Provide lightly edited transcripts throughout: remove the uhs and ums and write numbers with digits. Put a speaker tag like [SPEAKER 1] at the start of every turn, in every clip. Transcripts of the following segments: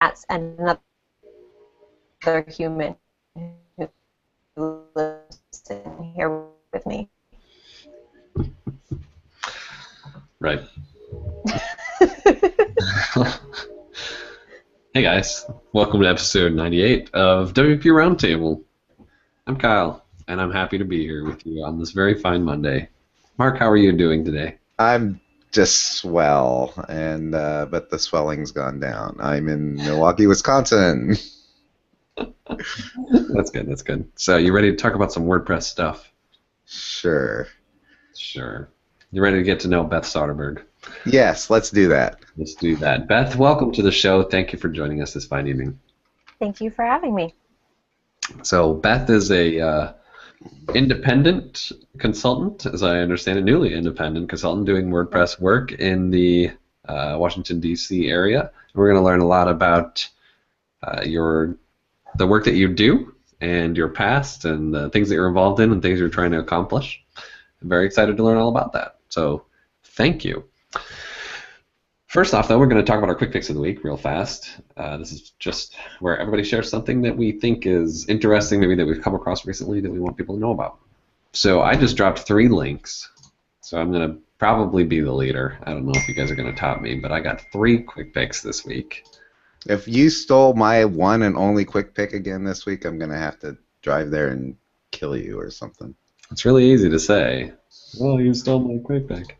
[SPEAKER 1] and another human who lives in here with me.
[SPEAKER 2] Right. Hey guys, welcome to episode 98 of WP Roundtable. I'm Kyle, and I'm happy to be here with you on this very fine Monday. Mark, how are you doing today?
[SPEAKER 3] I'm just swell, and but the swelling's gone down. I'm in Milwaukee, Wisconsin.
[SPEAKER 2] That's good, that's good. So, you ready to talk about some WordPress stuff?
[SPEAKER 3] Sure.
[SPEAKER 2] Sure. You ready to get to know Beth Soderberg?
[SPEAKER 3] Yes, let's do that.
[SPEAKER 2] Let's do that. Beth, welcome to the show. Thank you for joining us this fine evening.
[SPEAKER 1] Thank you for having me.
[SPEAKER 2] So, Beth is a independent consultant, as I understand it, newly independent consultant doing WordPress work in the Washington, D.C. area. We're going to learn a lot about the work that you do and your past and the things that you're involved in and things you're trying to accomplish. I'm very excited to learn all about that. So thank you. First off, though, we're going to talk about our quick picks of the week real fast. This is just where everybody shares something that we think is interesting, maybe that we've come across recently that we want people to know about. So I just dropped 3 links. So I'm going to probably be the leader. I don't know if you guys are going to top me, but I got 3 quick picks this week.
[SPEAKER 3] If you stole my one and only quick pick again this week, I'm going to have to drive there and kill you or something.
[SPEAKER 2] It's really easy to say, well, you stole my quick pick.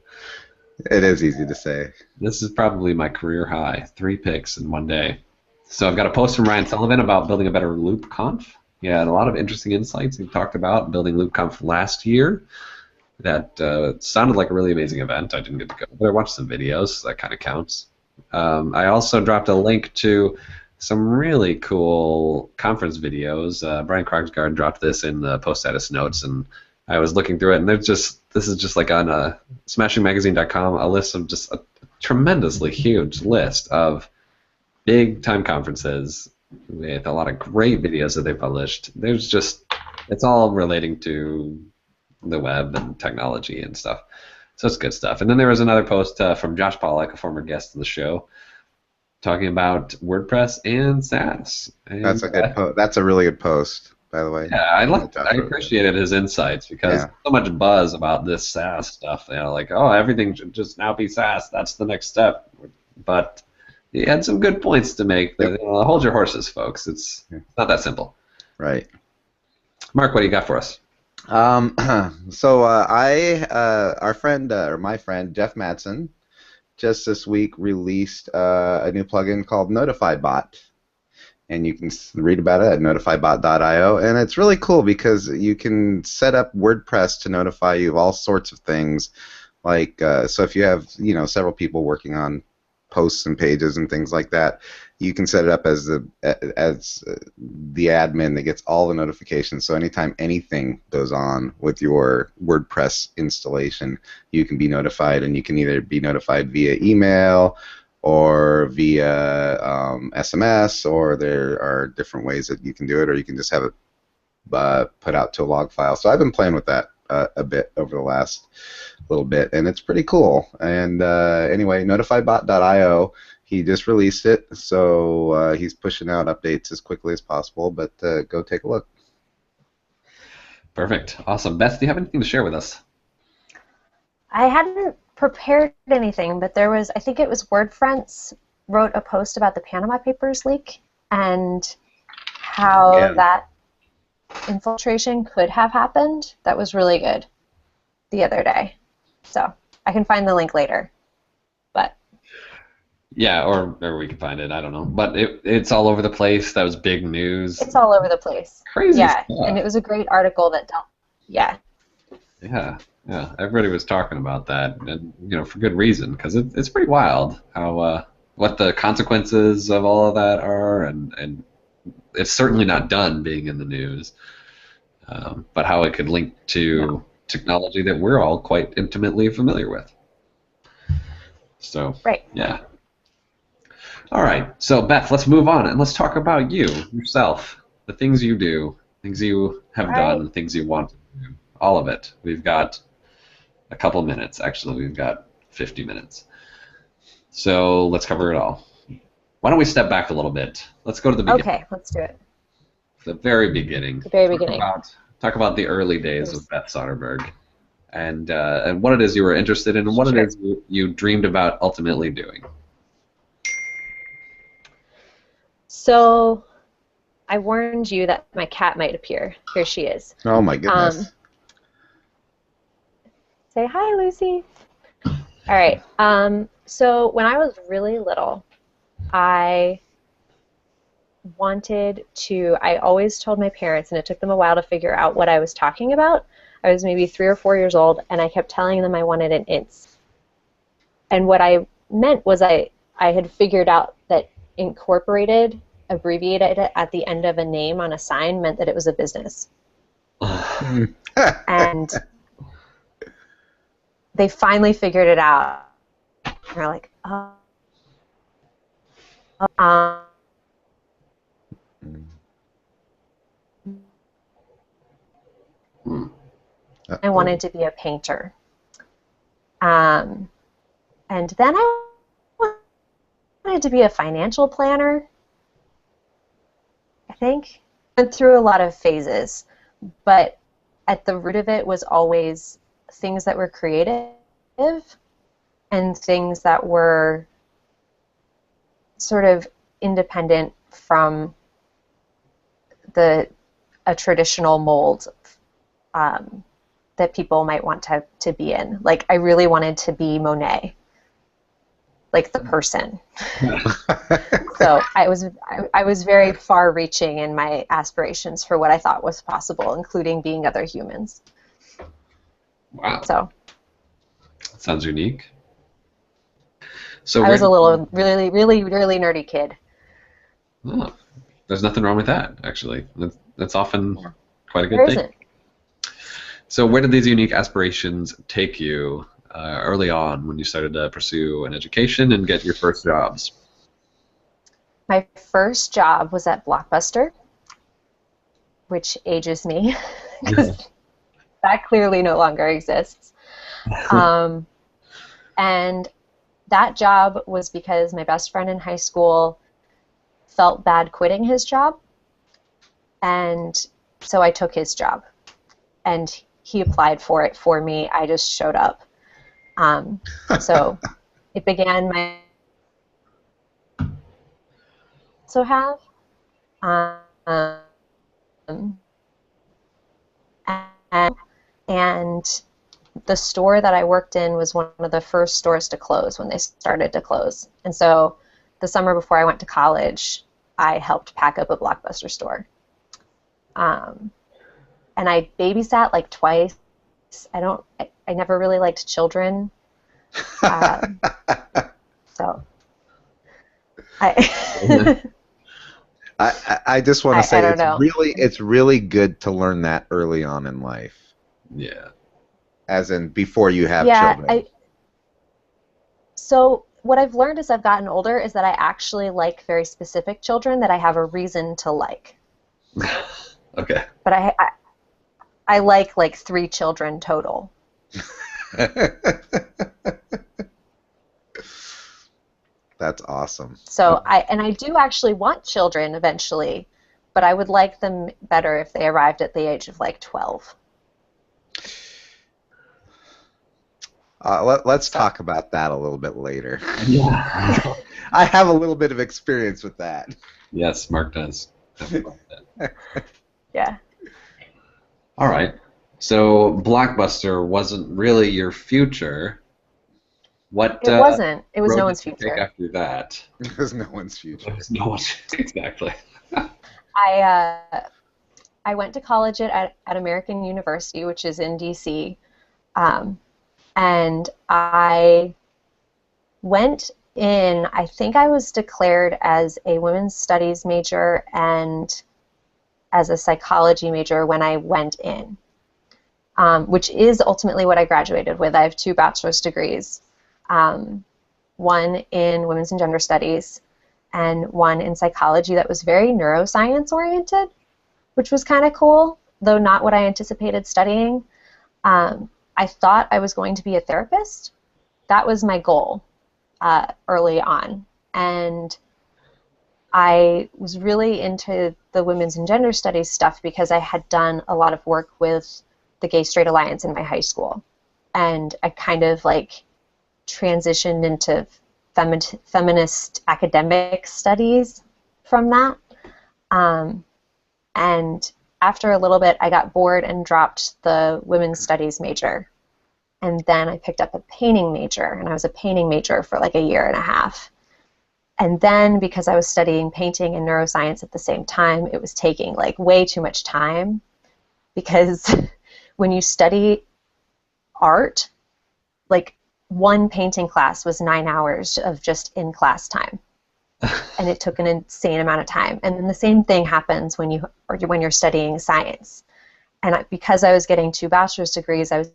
[SPEAKER 3] It is easy to say.
[SPEAKER 2] This is probably my career high, 3 picks in one day. So I've got a post from Ryan Sullivan about building a better LoopConf. He had a lot of interesting insights. He talked about building LoopConf last year. That sounded like a really amazing event. I didn't get to go, but I watched some videos, so that kind of counts. I also dropped a link to some really cool conference videos. Brian Krogsgaard dropped this in the post status notes, and I was looking through it, and this is just like on smashingmagazine.com, a list of just a tremendously huge list of big-time conferences with a lot of great videos that they published. It's all relating to the web and technology and stuff. So it's good stuff. And then there was another post from Josh Pollack, a former guest of the show, talking about WordPress and SaaS. And
[SPEAKER 3] That's a good That's a really good post, by the way.
[SPEAKER 2] Yeah, I appreciated his insights because so much buzz about this SaaS stuff. You know, like, oh, everything should just now be SaaS. That's the next step. But he had some good points to make. Hold your horses, folks. It's not that simple.
[SPEAKER 3] Right.
[SPEAKER 2] Mark, what do you got for us?
[SPEAKER 3] So our friend, or my friend, Jeff Madsen, just this week released a new plugin called NotifyBot. And you can read about it at notifybot.io. And it's really cool because you can set up WordPress to notify you of all sorts of things. Like, so if you have, several people working on posts and pages and things like that, you can set it up as the admin that gets all the notifications. So anytime anything goes on with your WordPress installation, you can be notified, and you can either be notified via email or via SMS, or there are different ways that you can do it, or you can just have it put out to a log file. So I've been playing with that a bit over the last little bit, and it's pretty cool. And anyway, notifybot.io, he just released it, so he's pushing out updates as quickly as possible, but go take a look.
[SPEAKER 2] Perfect. Awesome. Beth, do you have anything to share with us?
[SPEAKER 1] I hadn't prepared anything, but there was, I think it was WordFriends wrote a post about the Panama Papers leak and how that infiltration could have happened. That was really good the other day. So I can find the link later. But
[SPEAKER 2] yeah, or we can find it. I don't know. But it's all over the place. That was big news.
[SPEAKER 1] It's all over the place.
[SPEAKER 2] Crazy
[SPEAKER 1] stuff.
[SPEAKER 2] And
[SPEAKER 1] it was a great article that dealt. Yeah.
[SPEAKER 2] Yeah. Everybody was talking about that, and for good reason, because it's pretty wild how what the consequences of all of that are, and it's certainly not done being in the news, but how it could link to technology that we're all quite intimately familiar with. So yeah. All right, so Beth, let's move on and let's talk about you yourself, the things you do, things you have done, the things you want to do, all of it. We've got a couple minutes. Actually, we've got 50 minutes. So let's cover it all. Why don't we step back a little bit? Let's go to the beginning.
[SPEAKER 1] Okay, let's do it.
[SPEAKER 2] The very beginning.
[SPEAKER 1] The very beginning.
[SPEAKER 2] Talk about the early days of Beth Soderberg, and what it is you were interested in, and what it is you dreamed about ultimately doing.
[SPEAKER 1] So, I warned you that my cat might appear. Here she is.
[SPEAKER 3] Oh my goodness.
[SPEAKER 1] Say hi, Lucy. All right. So when I was really little, I always told my parents, and it took them a while to figure out what I was talking about. I was maybe 3 or 4 years old, and I kept telling them I wanted an ints. And what I meant was I had figured out that abbreviated at the end of a name on a sign meant that it was a business. And they finally figured it out. They're like, oh. I wanted to be a painter. And then I wanted to be a financial planner, I think. I went through a lot of phases, but at the root of it was always things that were creative and things that were sort of independent from a traditional mold that people might want to be in. Like, I really wanted to be Monet, like the person. So I was very far-reaching in my aspirations for what I thought was possible, including being other humans.
[SPEAKER 2] Wow.
[SPEAKER 1] So
[SPEAKER 2] sounds unique. So
[SPEAKER 1] I was a little really nerdy kid.
[SPEAKER 2] Oh, there's nothing wrong with that, actually. That's often quite a good
[SPEAKER 1] There
[SPEAKER 2] thing.
[SPEAKER 1] isn't.
[SPEAKER 2] So where did these unique aspirations take you early on when you started to pursue an education and get your first jobs?
[SPEAKER 1] My first job was at Blockbuster, which ages me, because that clearly no longer exists. And that job was because my best friend in high school felt bad quitting his job, and so I took his job. And he applied for it for me. I just showed up. So it began my also have. And the store that I worked in was one of the first stores to close when they started to close. And so the summer before I went to college, I helped pack up a Blockbuster store. And I babysat like twice. I never really liked children. So
[SPEAKER 3] I just want to say it's
[SPEAKER 1] know.
[SPEAKER 3] really good to learn that early on in life.
[SPEAKER 2] Yeah.
[SPEAKER 3] As in before you have children.
[SPEAKER 1] So what I've learned as I've gotten older is that I actually like very specific children that I have a reason to like.
[SPEAKER 2] Okay.
[SPEAKER 1] But I like 3 children total.
[SPEAKER 3] That's awesome.
[SPEAKER 1] So I do actually want children eventually, but I would like them better if they arrived at the age of like 12.
[SPEAKER 3] Let's talk about that a little bit later.
[SPEAKER 2] Yeah.
[SPEAKER 3] I have a little bit of experience with that.
[SPEAKER 2] Yes, Mark does.
[SPEAKER 1] Yeah.
[SPEAKER 2] All right. So Blockbuster wasn't really your future. What?
[SPEAKER 1] It wasn't. It was
[SPEAKER 2] road
[SPEAKER 1] no one's
[SPEAKER 2] did you
[SPEAKER 1] future.
[SPEAKER 2] take after that?
[SPEAKER 3] It was no one's future.
[SPEAKER 2] It was no one's exactly.
[SPEAKER 1] I went to college at American University, which is in D.C., and I went in. I think I was declared as a women's studies major and as a psychology major when I went in, which is ultimately what I graduated with. I have 2 bachelor's degrees, one in women's and gender studies and one in psychology that was very neuroscience oriented, which was kind of cool, though not what I anticipated studying. I thought I was going to be a therapist. That was my goal early on. And I was really into the women's and gender studies stuff because I had done a lot of work with the Gay Straight Alliance in my high school. And I kind of like transitioned into feminist academic studies from that. And after a little bit, I got bored and dropped the women's studies major. And then I picked up a painting major, and I was a painting major for like a year and a half. And then because I was studying painting and neuroscience at the same time, it was taking like way too much time, because when you study art, like one painting class was 9 hours of just in-class time. And it took an insane amount of time. And then the same thing happens when you're studying science. And because I was getting 2 bachelor's degrees, I was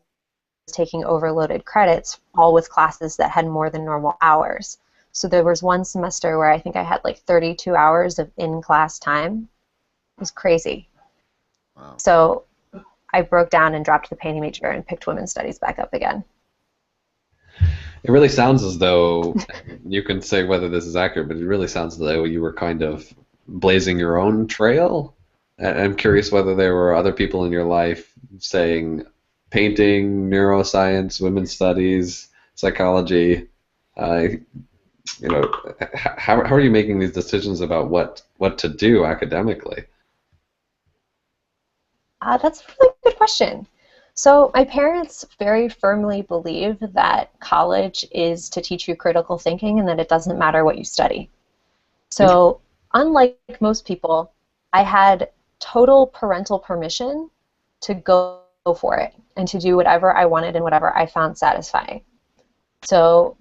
[SPEAKER 1] taking overloaded credits, all with classes that had more than normal hours. So there was one semester where I think I had like 32 hours of in-class time. It was crazy.
[SPEAKER 3] Wow.
[SPEAKER 1] So I broke down and dropped the painting major and picked women's studies back up again.
[SPEAKER 2] It really sounds as though, you can say whether this is accurate, but it really sounds as though you were kind of blazing your own trail. And I'm curious whether there were other people in your life saying painting, neuroscience, women's studies, psychology. How are you making these decisions about what to do academically?
[SPEAKER 1] That's a really good question. So my parents very firmly believe that college is to teach you critical thinking and that it doesn't matter what you study. So unlike most people, I had total parental permission to go for it and to do whatever I wanted and whatever I found satisfying. So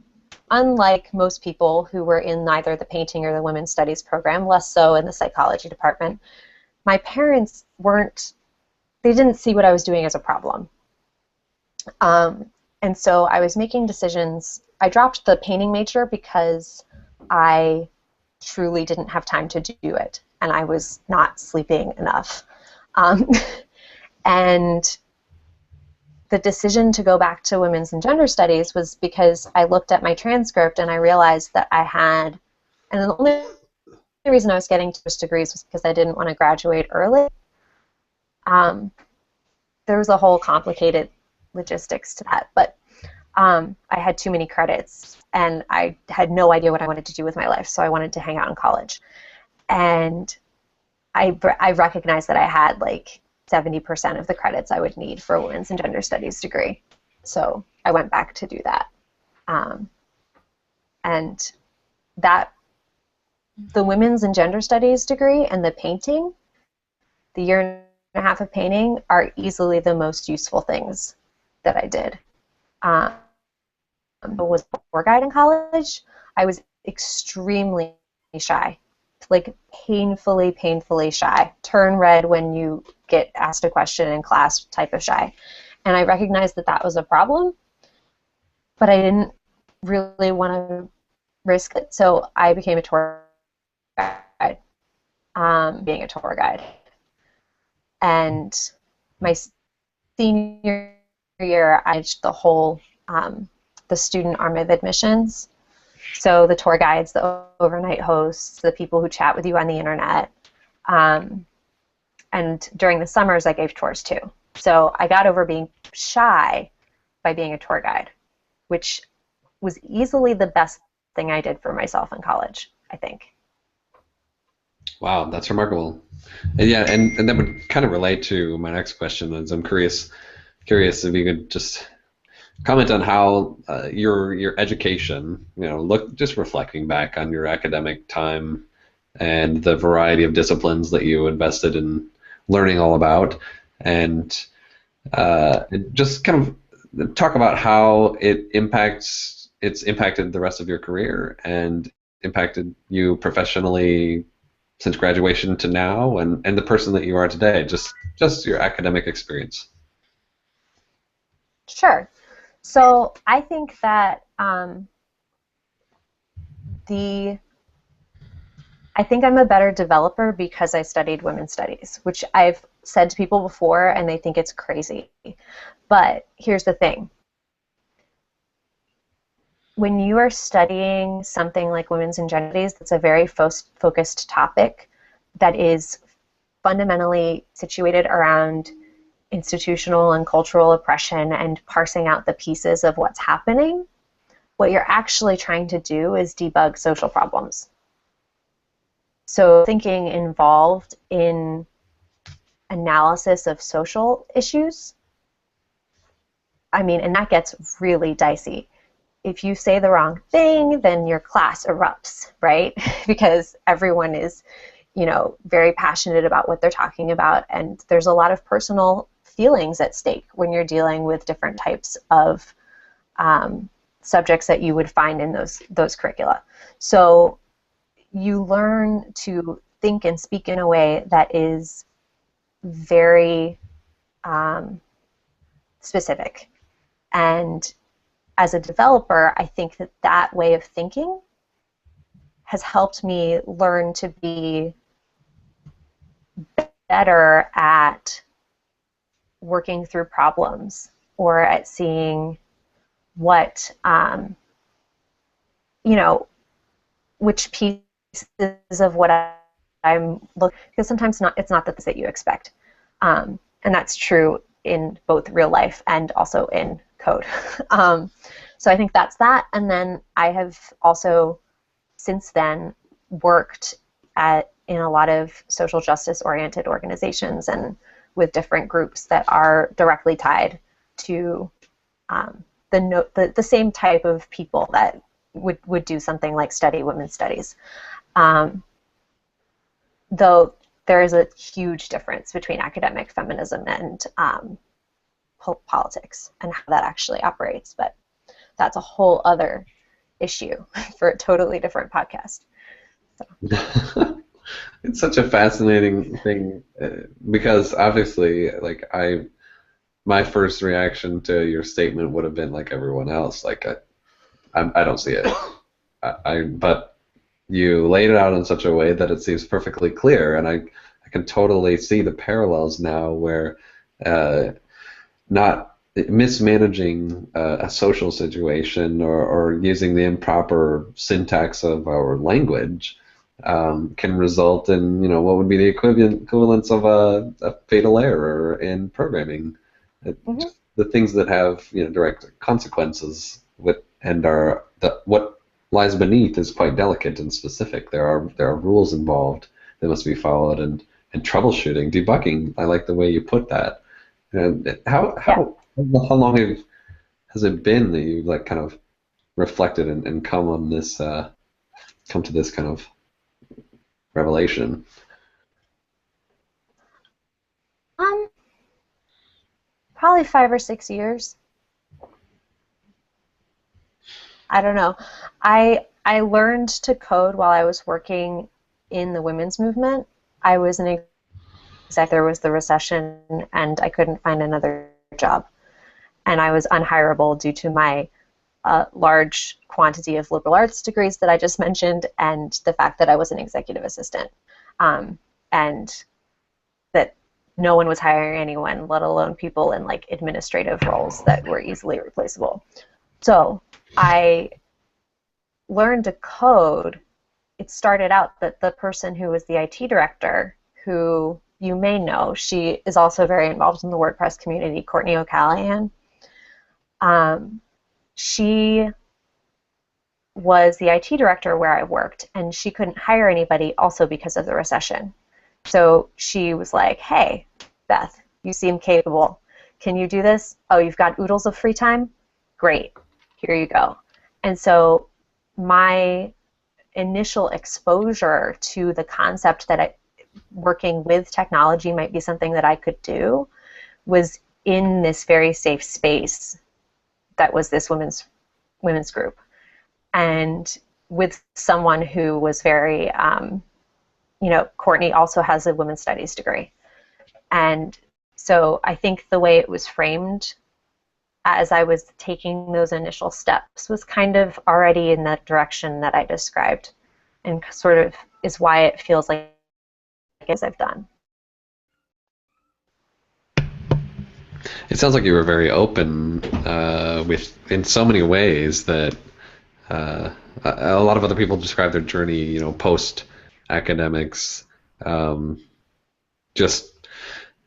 [SPEAKER 1] unlike most people who were in neither the painting or the women's studies program, less so in the psychology department, my parents they didn't see what I was doing as a problem. And so I was making decisions. I dropped the painting major because I truly didn't have time to do it, and I was not sleeping enough. And the decision to go back to women's and gender studies was because I looked at my transcript and I realized that I had, and the only reason I was getting 2 degrees was because I didn't want to graduate early. There was a whole complicated logistics to that, but I had too many credits and I had no idea what I wanted to do with my life, so I wanted to hang out in college. And I recognized that I had like 70% of the credits I would need for a women's and gender studies degree, so I went back to do that. And that the women's and gender studies degree and the painting, the year and a half of painting, are easily the most useful things that I did. I was a tour guide in college. I was extremely shy, like painfully shy. Turn red when you get asked a question in class type of shy. And I recognized that that was a problem, but I didn't really want to risk it, so I became a tour guide, being a tour guide. And my senior year, I managed the whole, the student arm of admissions. So the tour guides, the overnight hosts, the people who chat with you on the internet. And during the summers, I gave tours too. So I got over being shy by being a tour guide, which was easily the best thing I did for myself in college, I think.
[SPEAKER 2] Wow, that's remarkable. And yeah, and that would kind of relate to my next question. As I'm curious if you could just comment on how your education, just reflecting back on your academic time and the variety of disciplines that you invested in learning all about, and just kind of talk about how it's impacted the rest of your career and impacted you professionally since graduation to now, and the person that you are today, just your academic experience.
[SPEAKER 1] Sure. So I think that I think I'm a better developer because I studied women's studies, which I've said to people before, and they think it's crazy. But here's the thing. when you are studying something like women's and gender studies, that's a very focused topic that is fundamentally situated around institutional and cultural oppression and parsing out the pieces of what's happening, what you're actually trying to do is debug social problems. So thinking involved in analysis of social issues, I mean, and that gets really dicey. If you say the wrong thing, then your class erupts, right? Because everyone is, you know, very passionate about what they're talking about, and there's a lot of personal feelings at stake when you're dealing with different types of subjects that you would find in those curricula. So you learn to think and speak in a way that is very specific. And as a developer, I think that that way of thinking has helped me learn to be better at working through problems or at seeing what, you know, which pieces of what I'm looking, because sometimes it's not the things that you expect. And that's true in both real life and also in code. So I think that's that. And then I have also, since then, worked in a lot of social justice-oriented organizations and with different groups that are directly tied to the same type of people that would do something like study women's studies. Though there is a huge difference between academic feminism and politics and how that actually operates, but that's a whole other issue for a totally different podcast. So.
[SPEAKER 2] It's such a fascinating thing because obviously, like my first reaction to your statement would have been like everyone else, like I don't see it. But you laid it out in such a way that it seems perfectly clear, and I can totally see the parallels now where not mismanaging a social situation or using the improper syntax of our language can result in, you know, what would be the equivalence of a fatal error in programming.
[SPEAKER 1] Mm-hmm.
[SPEAKER 2] The things that have, you know, direct consequences and what lies beneath is quite delicate and specific. There are rules involved that must be followed, and troubleshooting, debugging. I like the way you put that. And how long has it been that you like kind of reflected and come to this kind of revelation?
[SPEAKER 1] Probably 5 or 6 years. I don't know. I learned to code while I was working in the women's movement. I was an exec. There was the recession, and I couldn't find another job. And I was unhireable due to my large quantity of liberal arts degrees that I just mentioned, and the fact that I was an executive assistant, and that no one was hiring anyone, let alone people in like administrative roles that were easily replaceable. So I learned to code. It started out that the person who was the IT director, who you may know, she is also very involved in the WordPress community, Courtney O'Callaghan. She was the IT director where I worked, and she couldn't hire anybody also because of the recession. So she was like, hey, Beth, you seem capable. Can you do this? Oh, you've got oodles of free time? Great. Here you go. And so my initial exposure to the concept that working with technology might be something that I could do was in this very safe space that was this women's group, and with someone who was very, you know, Courtney also has a women's studies degree. And so I think the way it was framed as I was taking those initial steps was kind of already in that direction that I described, and sort of is why it feels like as I've done.
[SPEAKER 2] It sounds like you were very open in so many ways that Uh, a lot of other people describe their journey, post academics, just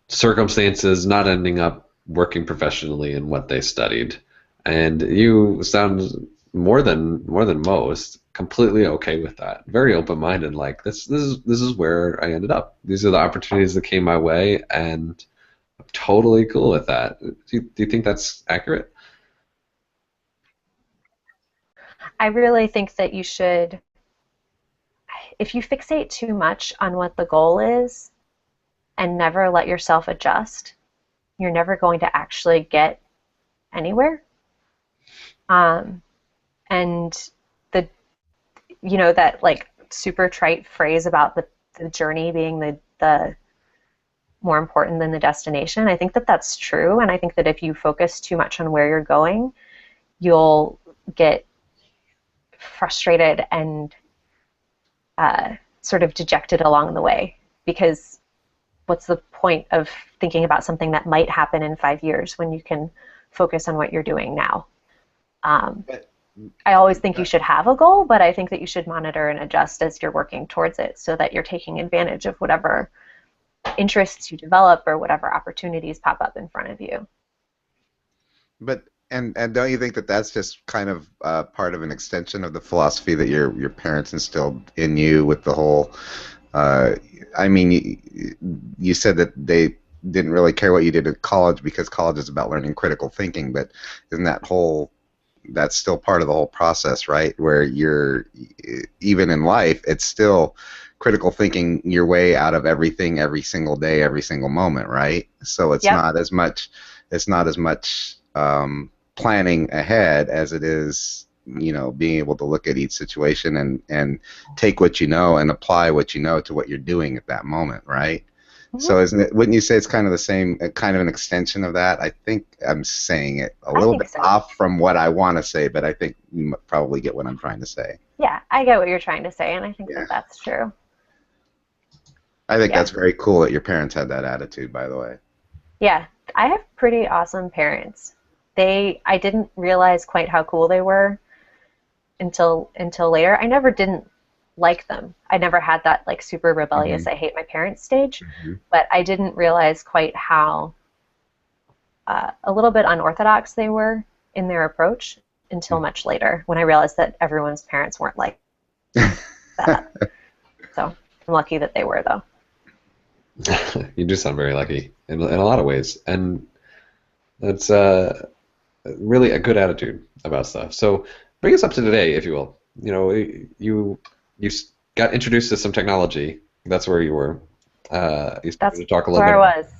[SPEAKER 2] circumstances not ending up working professionally in what they studied. And you sound more than most completely okay with that. Very open-minded, like this is where I ended up. These are the opportunities that came my way, and I'm totally cool with that. Do you think that's accurate?
[SPEAKER 1] I really think that you should, if you fixate too much on what the goal is and never let yourself adjust, you're never going to actually get anywhere. Um, and the, that like super trite phrase about the journey being the more important than the destination, I think that that's true. And I think that if you focus too much on where you're going, you'll get frustrated and sort of dejected along the way, because what's the point of thinking about something that might happen in 5 years when you can focus on what you're doing now?
[SPEAKER 3] But,
[SPEAKER 1] I always think you should have a goal, but I think that you should monitor and adjust as you're working towards it so that you're taking advantage of whatever interests you develop or whatever opportunities pop up in front of you.
[SPEAKER 3] but and don't you think that that's just kind of part of an extension of the philosophy that your parents instilled in you with the whole? Uh, I mean, you said that they didn't really care what you did at college because college is about learning critical thinking, but isn't that's still part of the whole process, right? Where you're, even in life, it's still critical thinking your way out of everything every single day, every single moment, right? So
[SPEAKER 1] Yep.
[SPEAKER 3] it's not as much planning ahead as it is, being able to look at each situation and take what you know and apply what you know to what you're doing at that moment, right?
[SPEAKER 1] Mhm.
[SPEAKER 3] So isn't it, wouldn't you say it's kind of the same, kind of an extension of that? I think I'm saying it a
[SPEAKER 1] I
[SPEAKER 3] little
[SPEAKER 1] think
[SPEAKER 3] bit
[SPEAKER 1] so.
[SPEAKER 3] off from what I want to say, but I think you probably get what I'm trying to say.
[SPEAKER 1] Yeah, I get what you're trying to say, and I think
[SPEAKER 3] Yeah.
[SPEAKER 1] that that's true.
[SPEAKER 3] I think
[SPEAKER 1] Yeah.
[SPEAKER 3] that's very cool that your parents had that attitude, by the way.
[SPEAKER 1] Yeah, I have pretty awesome parents. I didn't realize quite how cool they were until later. I never didn't like them. I never had that like super rebellious
[SPEAKER 3] Hmm.
[SPEAKER 1] I hate my parents stage,
[SPEAKER 3] Hmm.
[SPEAKER 1] but I didn't realize quite how a little bit unorthodox they were in their approach until much later when I realized that everyone's parents weren't like that. So I'm lucky that they were though.
[SPEAKER 2] You do sound very lucky in a lot of ways, and that's really a good attitude about stuff. So bring us up to today, if you will. You got introduced to some technology. That's where you were. You started
[SPEAKER 1] That's
[SPEAKER 2] to talk a little
[SPEAKER 1] where
[SPEAKER 2] bit
[SPEAKER 1] I
[SPEAKER 2] about,
[SPEAKER 1] was.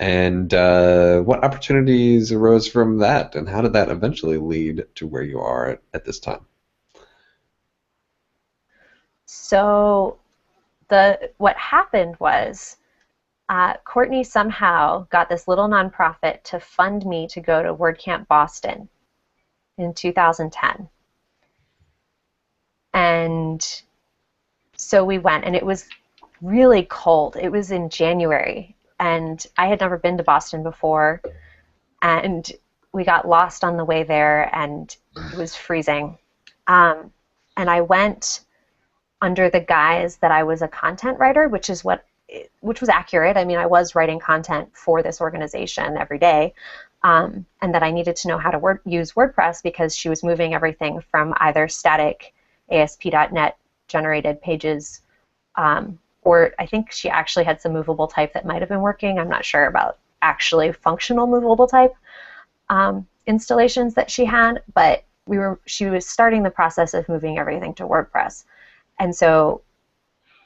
[SPEAKER 2] and what opportunities arose from that, and how did that eventually lead to where you are at this time?
[SPEAKER 1] So what happened was Courtney somehow got this little nonprofit to fund me to go to WordCamp Boston in 2010. And so we went, and it was really cold. It was in January, and I had never been to Boston before, and we got lost on the way there, and it was freezing. Um, and I went under the guise that I was a content writer, which was accurate. I mean, I was writing content for this organization every day, and that I needed to know how to use WordPress because she was moving everything from either static ASP.NET generated pages, or I think she actually had some movable type that might have been working. I'm not sure about actually functional movable type installations that she had, but she was starting the process of moving everything to WordPress. And so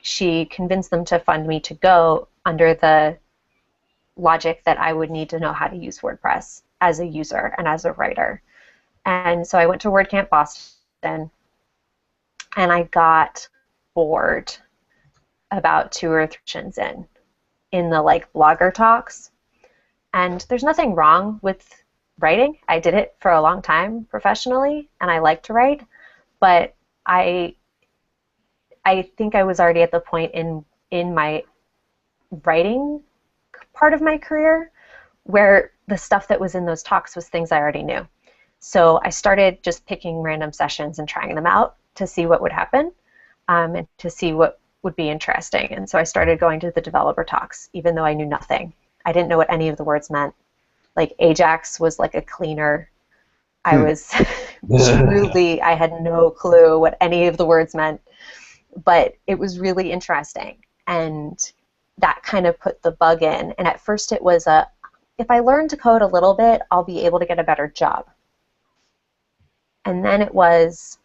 [SPEAKER 1] she convinced them to fund me to go under the logic that I would need to know how to use WordPress as a user and as a writer. And so I went to WordCamp Boston, and I got bored about 2 or 3 in the like blogger talks. And there's nothing wrong with writing. I did it for a long time professionally, and I like to write, but I think I was already at the point in my writing part of my career where the stuff that was in those talks was things I already knew. So I started just picking random sessions and trying them out to see what would happen, and to see what would be interesting. And so I started going to the developer talks, even though I knew nothing. I didn't know what any of the words meant. Like Ajax was like a cleaner. I was truly, I had no clue what any of the words meant, but it was really interesting. And that kind of put the bug in. And at first it was if I learn to code a little bit, I'll be able to get a better job. And then it was,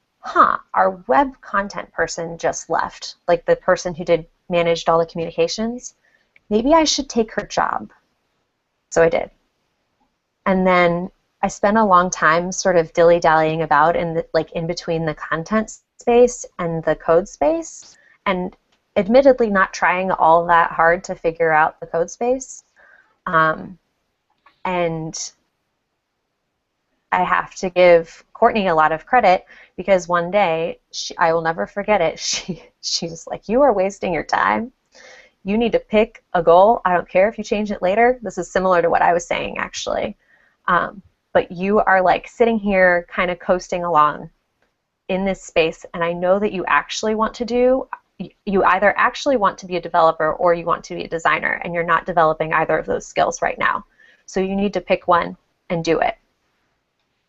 [SPEAKER 1] our web content person just left, like the person who managed all the communications. Maybe I should take her job. So I did. And then I spent a long time sort of dilly-dallying about in between the content space and the code space, and admittedly not trying all that hard to figure out the code space. And I have to give Courtney a lot of credit, because one day, I will never forget it, she was like, "You are wasting your time. You need to pick a goal. I don't care if you change it later." This is similar to what I was saying, actually. But you are like sitting here kind of coasting along in this space, and I know that you either actually want to be a developer or you want to be a designer, and you're not developing either of those skills right now. So you need to pick one and do it.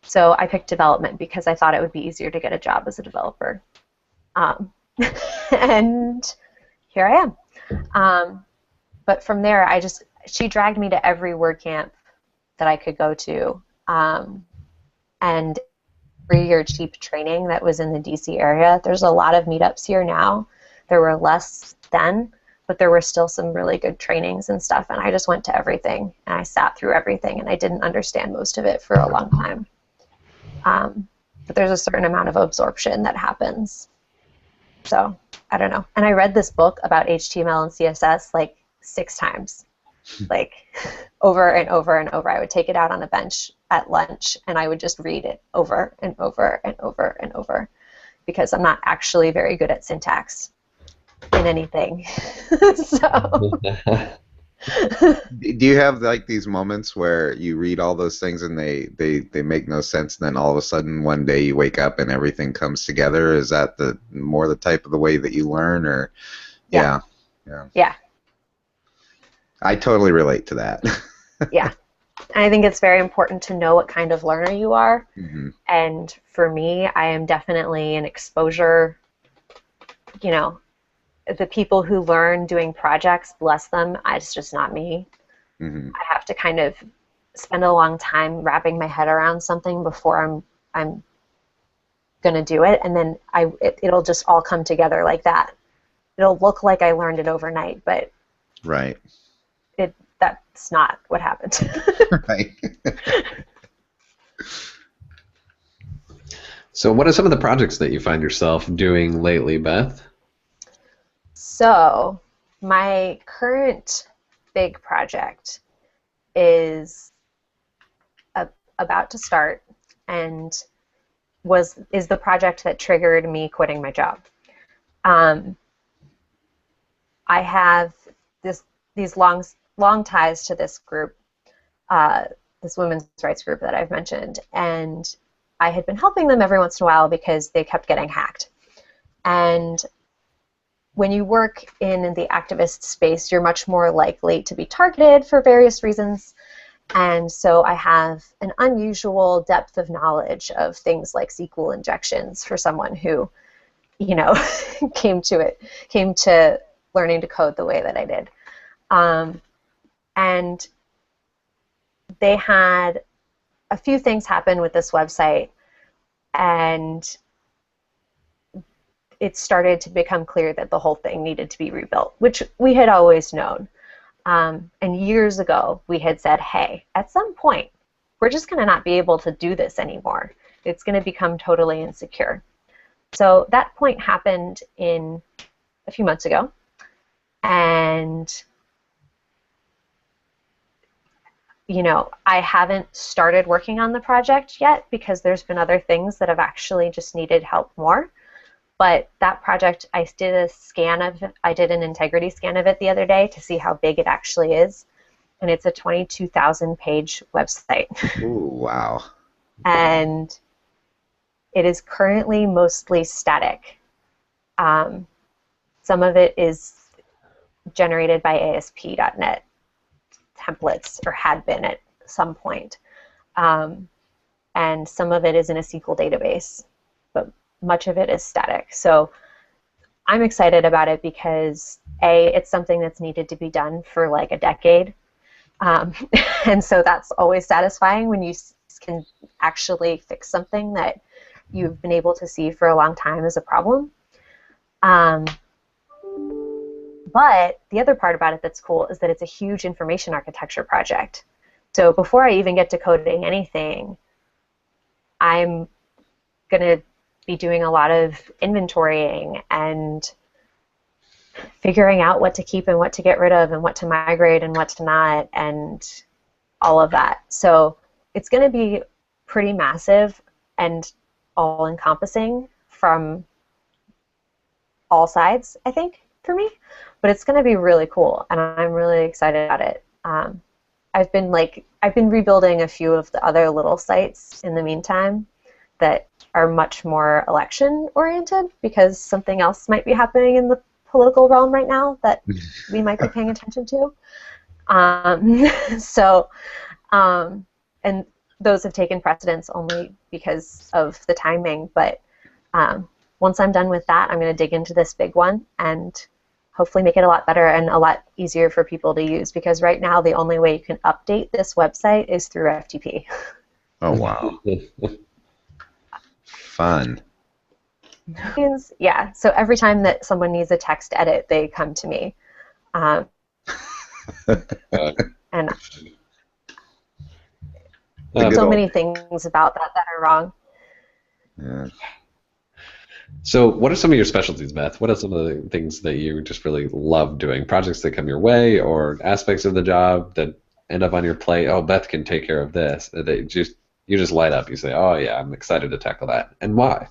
[SPEAKER 1] So I picked development because I thought it would be easier to get a job as a developer. And here I am. But from there, she dragged me to every WordCamp that I could go to, and free or cheap training that was in the DC area. There's a lot of meetups here now. There were less then, but there were still some really good trainings and stuff, and I just went to everything, and I sat through everything, and I didn't understand most of it for a long time. But there's a certain amount of absorption that happens. So, I don't know. And I read this book about HTML and CSS like 6 times. Like, over and over and over. I would take it out on a bench at lunch, and I would just read it over and over and over and over, because I'm not actually very good at syntax in anything. So.
[SPEAKER 3] Do you have like these moments where you read all those things and they make no sense, and then all of a sudden one day you wake up and everything comes together? Is that more the type of the way that you learn, or?
[SPEAKER 1] Yeah.
[SPEAKER 3] I totally relate to that.
[SPEAKER 1] Yeah. And I think it's very important to know what kind of learner you are.
[SPEAKER 3] Mm-hmm.
[SPEAKER 1] And for me, I am definitely an exposure, the people who learn doing projects, bless them, it's just not me.
[SPEAKER 3] Mm-hmm.
[SPEAKER 1] I have to kind of spend a long time wrapping my head around something before I'm going to do it, and then it'll just all come together like that. It'll look like I learned it overnight, but
[SPEAKER 3] right.
[SPEAKER 1] That's not what happened.
[SPEAKER 3] Right.
[SPEAKER 2] So what are some of the projects that you find yourself doing lately, Beth?
[SPEAKER 1] So my current big project is about to start, and is the project that triggered me quitting my job. I have these long ties to this group, this women's rights group that I've mentioned, and I had been helping them every once in a while because they kept getting hacked. And when you work in the activist space, you're much more likely to be targeted for various reasons. And so I have an unusual depth of knowledge of things like SQL injections for someone who, came to learning to code the way that I did. And they had a few things happen with this website, and it started to become clear that the whole thing needed to be rebuilt, which we had always known. And years ago, we had said, hey, at some point, we're just going to not be able to do this anymore. It's going to become totally insecure. So that point happened a few months ago, and I haven't started working on the project yet because there's been other things that have actually just needed help more. But that project, I did an integrity scan of it the other day to see how big it actually is, and it's a 22,000 page website.
[SPEAKER 3] Ooh, wow.
[SPEAKER 1] and it is currently mostly static. Some of it is generated by ASP.NET templates, or had been at some point. And some of it is in a SQL database, but much of it is static. So I'm excited about it because, A, it's something that's needed to be done for like a decade. And so that's always satisfying when you can actually fix something that you've been able to see for a long time as a problem. But the other part about it that's cool is that it's a huge information architecture project. So before I even get to coding anything, I'm going to be doing a lot of inventorying and figuring out what to keep and what to get rid of and what to migrate and what to not, and all of that. So it's going to be pretty massive and all-encompassing from all sides, I think, for me. But it's going to be really cool, and I'm really excited about it. I've been rebuilding a few of the other little sites in the meantime that are much more election-oriented, because something else might be happening in the political realm right now that we might be paying attention to. And those have taken precedence only because of the timing. But once I'm done with that, I'm going to dig into this big one and hopefully make it a lot better and a lot easier for people to use, because right now the only way you can update this website is through FTP.
[SPEAKER 3] Oh, wow. Fun.
[SPEAKER 1] Yeah, so every time that someone needs a text edit, they come to me. And so many things about that are wrong.
[SPEAKER 3] Yeah.
[SPEAKER 2] So what are some of your specialties, Beth? What are some of the things that you just really love doing? Projects that come your way, or aspects of the job that end up on your plate? Oh, Beth can take care of this. You just light up. You say, oh, yeah, I'm excited to tackle that. And why?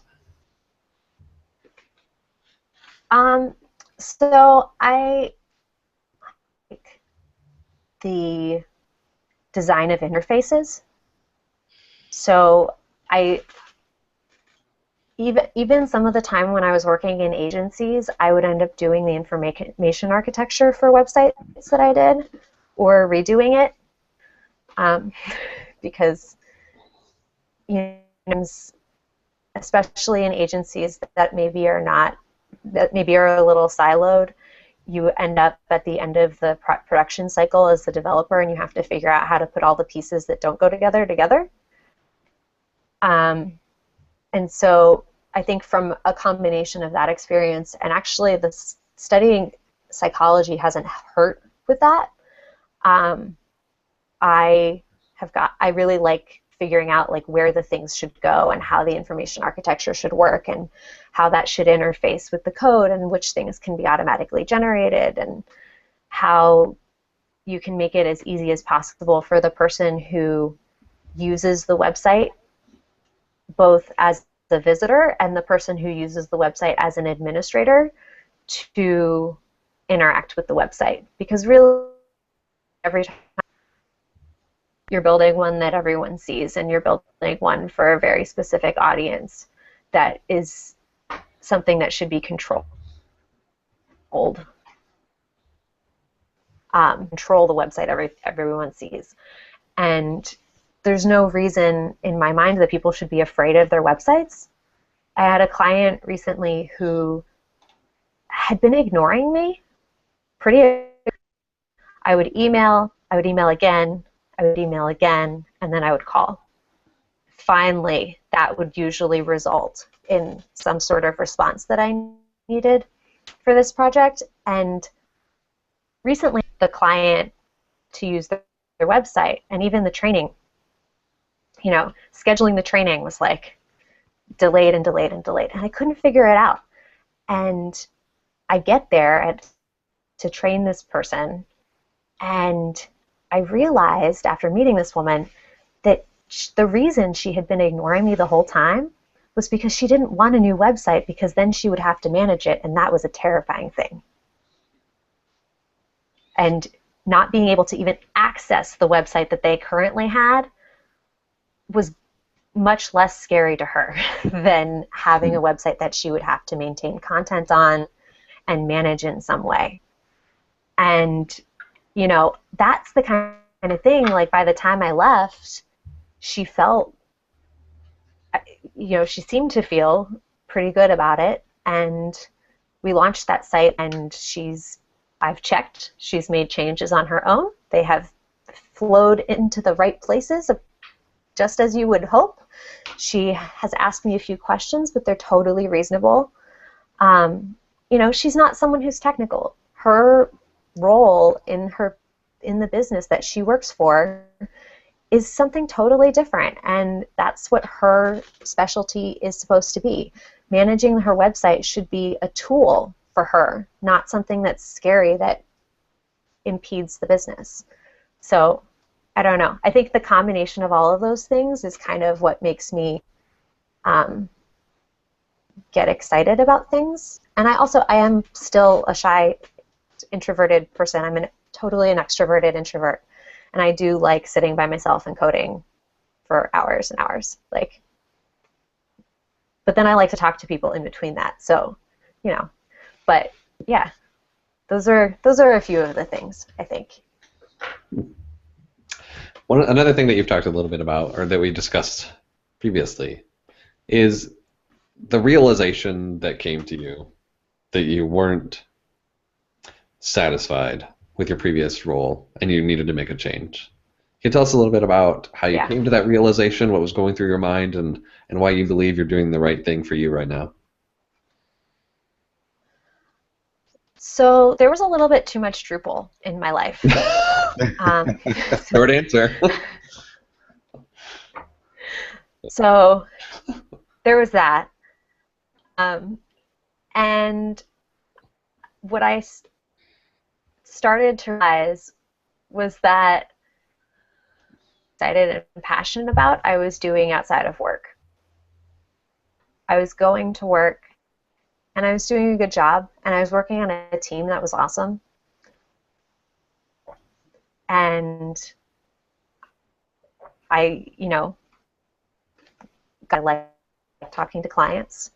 [SPEAKER 1] So I like the design of interfaces. So even some of the time when I was working in agencies, I would end up doing the information architecture for websites that I did, or redoing it, because especially in agencies that maybe are a little siloed, you end up at the end of the production cycle as the developer, and you have to figure out how to put all the pieces that don't go together. And so I think from a combination of that experience, and actually the studying psychology hasn't hurt with that. I really like figuring out like where the things should go and how the information architecture should work and how that should interface with the code and which things can be automatically generated and how you can make it as easy as possible for the person who uses the website, both as the visitor and the person who uses the website as an administrator, to interact with the website. Because really, every time you're building one that everyone sees, and you're building one for a very specific audience that is something that should be controlled. Control the website everyone sees. And there's no reason in my mind that people should be afraid of their websites. I had a client recently who had been ignoring me I would email again, and then I would call. Finally, that would usually result in some sort of response that I needed for this project. And recently, the client to use their website, and even the training, scheduling the training was like delayed, and I couldn't figure it out. And I get there to train this person, and I realized after meeting this woman that the reason she had been ignoring me the whole time was because she didn't want a new website, because then she would have to manage it, and that was a terrifying thing. And not being able to even access the website that they currently had was much less scary to her than having a website that she would have to maintain content on and manage in some way. And, you know, that's the kind of thing, like, by the time I left, she felt, you know, she seemed to feel pretty good about it. And we launched that site, and I've checked, she's made changes on her own. They have flowed into the right places, just as you would hope. She has asked me a few questions, but they're totally reasonable. You know, she's not someone who's technical. Her role in the business that she works for is something totally different, and that's what her specialty is supposed to be. Managing her website should be a tool for her, not something that's scary that impedes the business. So I don't know. I think the combination of all of those things is kind of what makes me get excited about things. And I am still a shy, introverted person. I'm totally an extroverted introvert. And I do like sitting by myself and coding for hours and hours. But then I like to talk to people in between that. So, you know, but yeah, those are a few of the things, I think.
[SPEAKER 2] Another thing that you've talked a little bit about, or that we discussed previously, is the realization that came to you that you weren't satisfied with your previous role and you needed to make a change. Can you tell us a little bit about how you came to that realization, what was going through your mind, and why you believe you're doing the right thing for you right now?
[SPEAKER 1] So there was a little bit too much Drupal in my life.
[SPEAKER 2] Short answer.
[SPEAKER 1] So there was that. And what I started to realize was that excited and passionate about I was doing outside of work. I was going to work, and I was doing a good job, and I was working on a team that was awesome. And I, you know, I like talking to clients,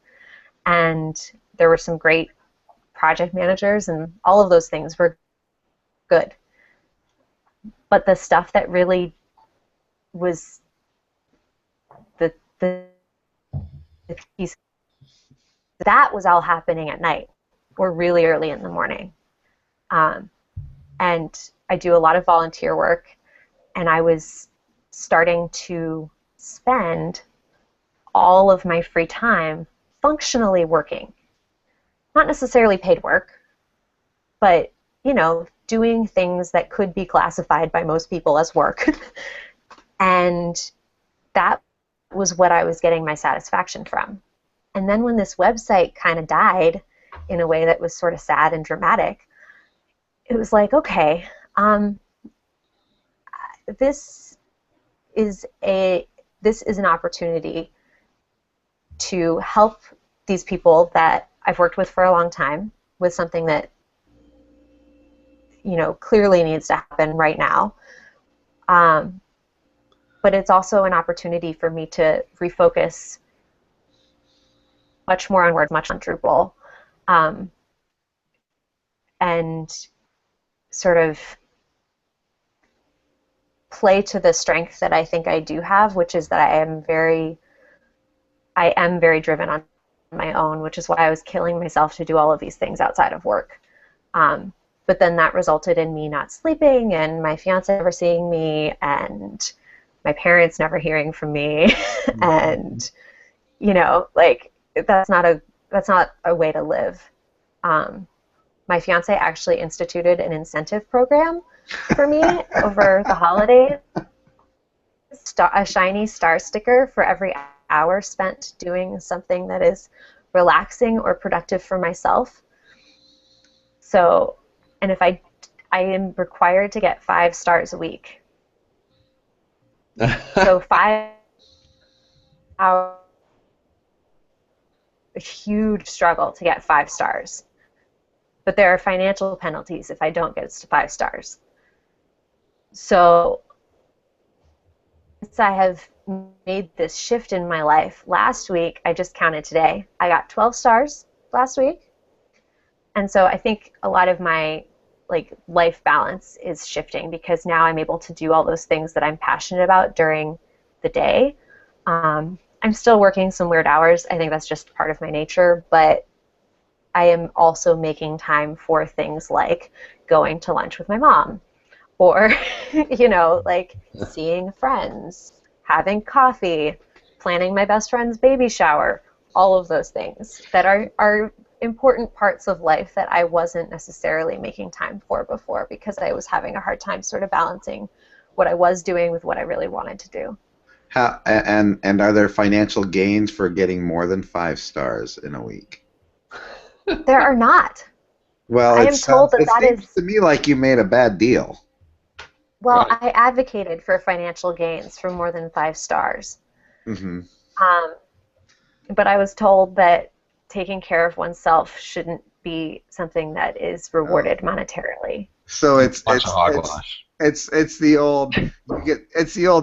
[SPEAKER 1] and there were some great project managers, and all of those things were good. But the stuff that really was the piece, that was all happening at night or really early in the morning. And I do a lot of volunteer work, and I was starting to spend all of my free time functionally working. Not necessarily paid work, but, you know, doing things that could be classified by most people as work. And that was what I was getting my satisfaction from. And then when this website kind of died in a way that was sort of sad and dramatic, it was like, okay, this is an opportunity to help these people that I've worked with for a long time with something that, you know, clearly needs to happen right now. But it's also an opportunity for me to refocus much more on Word, much on Drupal, and sort of play to the strength that I think I do have, which is that I am very driven on my own, which is why I was killing myself to do all of these things outside of work. But then that resulted in me not sleeping, and my fiance never seeing me, and my parents never hearing from me, and, you know, like, that's not a way to live. My fiance actually instituted an incentive program for me over the holidays, a shiny star sticker for every hour spent doing something that is relaxing or productive for myself. So, and if I am required to get 5 stars a week. So 5 hours, a huge struggle to get 5 stars. But there are financial penalties if I don't get to 5 stars. So I have made this shift in my life. Last week, I just counted today, I got 12 stars last week. And so I think a lot of my life balance is shifting because now I'm able to do all those things that I'm passionate about during the day. I'm still working some weird hours. I think that's just part of my nature, but I am also making time for things like going to lunch with my mom or, seeing friends, having coffee, planning my best friend's baby shower, all of those things that are important parts of life that I wasn't necessarily making time for before because I was having a hard time sort of balancing what I was doing with what I really wanted to do.
[SPEAKER 3] And are there financial gains for getting more than 5 stars in a week?
[SPEAKER 1] There are not.
[SPEAKER 3] Well,
[SPEAKER 1] I am told that
[SPEAKER 3] seems to me like you made a bad deal.
[SPEAKER 1] Well, right. I advocated for financial gains for more than 5 stars.
[SPEAKER 3] Mm-hmm.
[SPEAKER 1] But I was told that taking care of oneself shouldn't be something that is rewarded monetarily.
[SPEAKER 3] So it's the old